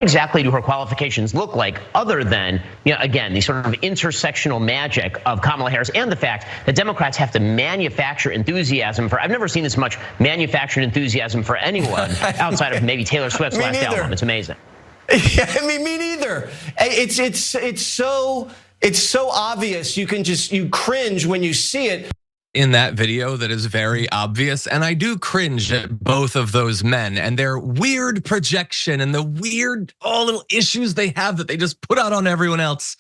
exactly do her qualifications look like other than, again, the sort of intersectional magic of Kamala Harris and the fact that Democrats have to manufacture enthusiasm for, I've never seen this much manufactured enthusiasm for anyone outside of maybe Taylor Swift's last album. It's amazing. Yeah, I mean, me neither. It's so obvious. You cringe when you see it. In that video that is very obvious, and I do cringe at both of those men and their weird projection and the weird little issues they have that they just put out on everyone else.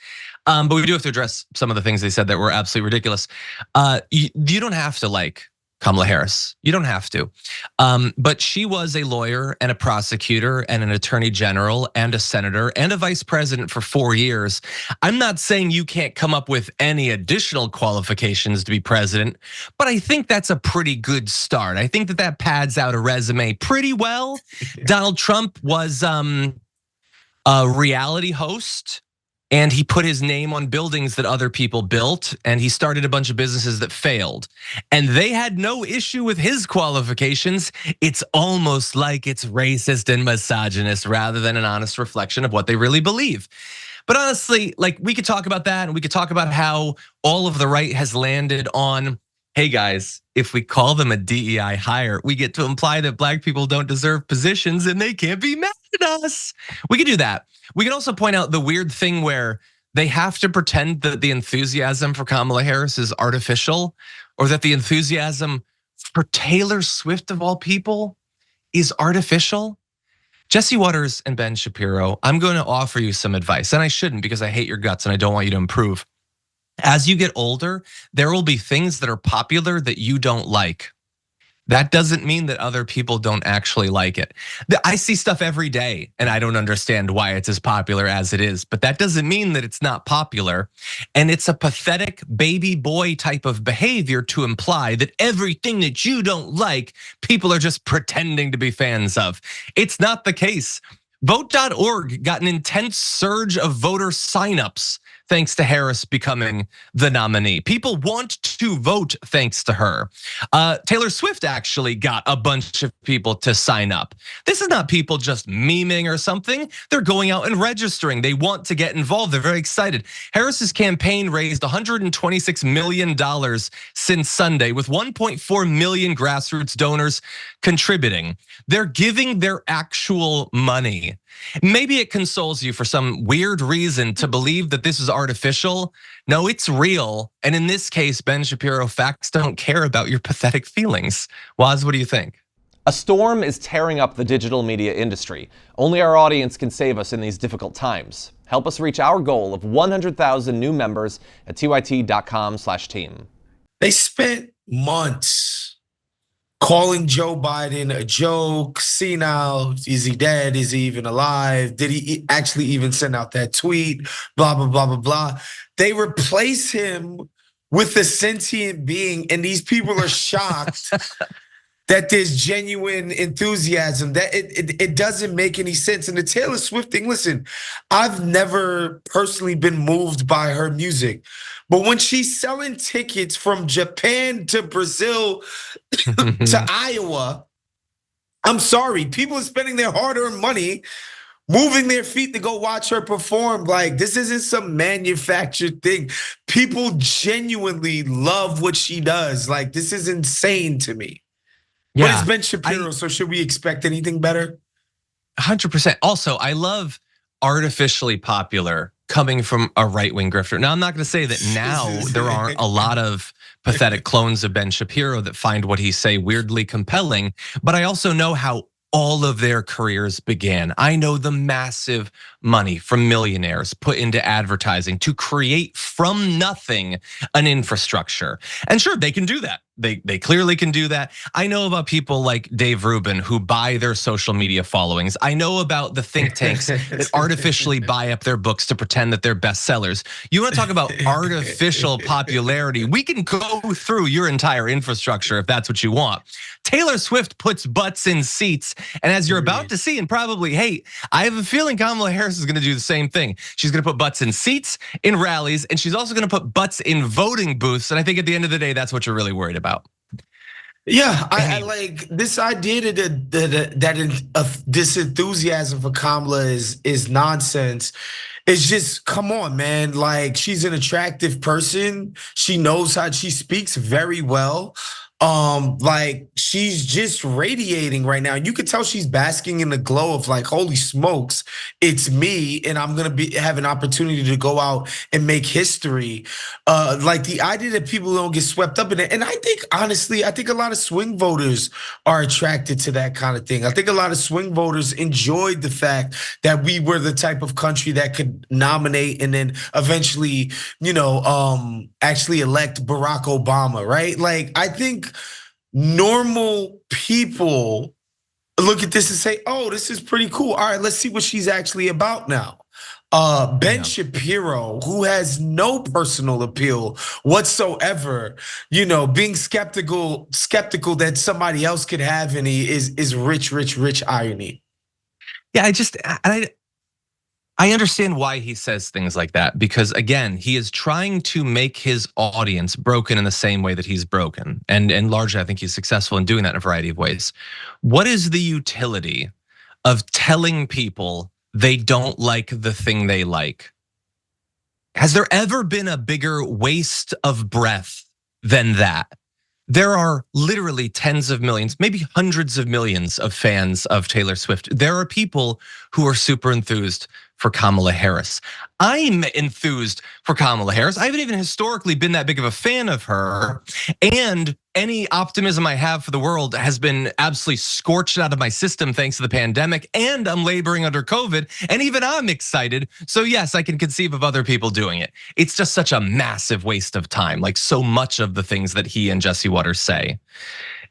But we do have to address some of the things they said that were absolutely ridiculous. You don't have to like Kamala Harris. You don't have to. But she was a lawyer and a prosecutor and an attorney general and a senator and a vice president for 4 years. I'm not saying you can't come up with any additional qualifications to be president, but I think that's a pretty good start. I think that pads out a resume pretty well. Donald Trump was a reality host, and he put his name on buildings that other people built, and he started a bunch of businesses that failed. And they had no issue with his qualifications. It's almost like it's racist and misogynist rather than an honest reflection of what they really believe. But honestly, like, we could talk about that, and we could talk about how all of the right has landed on, hey guys, if we call them a DEI hire, we get to imply that black people don't deserve positions and they can't be mad at us. We could do that. We can also point out the weird thing where they have to pretend that the enthusiasm for Kamala Harris is artificial, or that the enthusiasm for Taylor Swift of all people is artificial. Jesse Waters and Ben Shapiro, I'm going to offer you some advice, and I shouldn't because I hate your guts and I don't want you to improve. As you get older, there will be things that are popular that you don't like. That doesn't mean that other people don't actually like it. I see stuff every day and I don't understand why it's as popular as it is, but that doesn't mean that it's not popular. And it's a pathetic baby boy type of behavior to imply that everything that you don't like, people are just pretending to be fans of. It's not the case. Vote.org got an intense surge of voter signups thanks to Harris becoming the nominee. People want to vote thanks to her. Taylor Swift actually got a bunch of people to sign up. This is not people just memeing or something. They're going out and registering. They want to get involved. They're very excited. Harris's campaign raised $126 million since Sunday, with 1.4 million grassroots donors contributing. They're giving their actual money. Maybe it consoles you for some weird reason to believe that this is artificial. No, it's real. And in this case, Ben Shapiro, facts don't care about your pathetic feelings. Waz, what do you think? A storm is tearing up the digital media industry. Only our audience can save us in these difficult times. Help us reach our goal of 100,000 new members at tyt.com/team. They spent months calling Joe Biden a joke, senile, is he dead, is he even alive, did he actually even send out that tweet, blah, blah, blah, blah, blah. They replace him with a sentient being, and these people are shocked that there's genuine enthusiasm. That it doesn't make any sense. And the Taylor Swift thing, listen, I've never personally been moved by her music. But when she's selling tickets from Japan to Brazil to Iowa, I'm sorry, people are spending their hard-earned money, moving their feet to go watch her perform. Like, this isn't some manufactured thing. People genuinely love what she does. Like, this is insane to me. Yeah, but it's Ben Shapiro, so should we expect anything better? 100%. Also, I love artificially popular coming from a right-wing grifter. Now, I'm not going to say that now there aren't a lot of pathetic clones of Ben Shapiro that find what he say weirdly compelling, but I also know how all of their careers began. I know the massive money from millionaires put into advertising to create from nothing an infrastructure. And sure, they can do that. They clearly can do that. I know about people like Dave Rubin who buy their social media followings. I know about the think tanks that artificially buy up their books to pretend that they're bestsellers. You want to talk about artificial popularity? We can go through your entire infrastructure if that's what you want. Taylor Swift puts butts in seats, and as you're about to see, and probably, hey, I have a feeling Kamala Harris is gonna do the same thing. She's gonna put butts in seats, in rallies, and she's also gonna put butts in voting booths. And I think at the end of the day, that's what you're really worried about. Yeah, I like this idea that this enthusiasm for Kamala is nonsense. It's just, come on, man. Like, she's an attractive person. She knows how she speaks very well. Like, she's just radiating right now. You could tell she's basking in the glow of like, holy smokes, it's me, and I'm gonna have an opportunity to go out and make history. Like the idea that people don't get swept up in it. And I think, honestly, I think a lot of swing voters are attracted to that kind of thing. I think a lot of swing voters enjoyed the fact that we were the type of country that could nominate and then eventually, actually elect Barack Obama, right? Like, I think normal people look at this and say, oh, this is pretty cool. All right, let's see what she's actually about now. Ben Shapiro, who has no personal appeal whatsoever, being skeptical that somebody else could have any is rich irony. Yeah, I understand why he says things like that, because again, he is trying to make his audience broken in the same way that he's broken. And largely, I think he's successful in doing that in a variety of ways. What is the utility of telling people they don't like the thing they like? Has there ever been a bigger waste of breath than that? There are literally tens of millions, maybe hundreds of millions of fans of Taylor Swift. There are people who are super enthused for Kamala Harris. I'm enthused for Kamala Harris. I haven't even historically been that big of a fan of her. And any optimism I have for the world has been absolutely scorched out of my system thanks to the pandemic. And I'm laboring under COVID. And even I'm excited. So yes, I can conceive of other people doing it. It's just such a massive waste of time, like so much of the things that he and Jesse Waters say.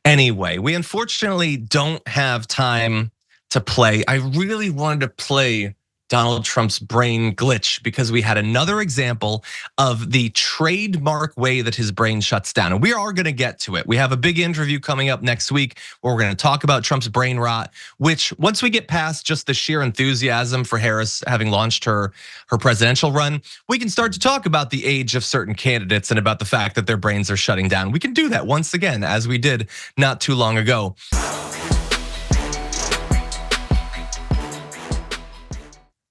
Anyway, we unfortunately don't have time to play. I really wanted to play Donald Trump's brain glitch because we had another example of the trademark way that his brain shuts down. And we are gonna get to it. We have a big interview coming up next week where we're gonna talk about Trump's brain rot, which once we get past just the sheer enthusiasm for Harris having launched her presidential run, we can start to talk about the age of certain candidates and about the fact that their brains are shutting down. We can do that once again, as we did not too long ago.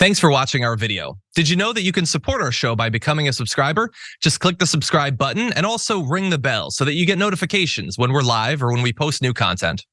Thanks for watching our video. Did you know that you can support our show by becoming a subscriber? Just click the subscribe button and also ring the bell so that you get notifications when we're live or when we post new content.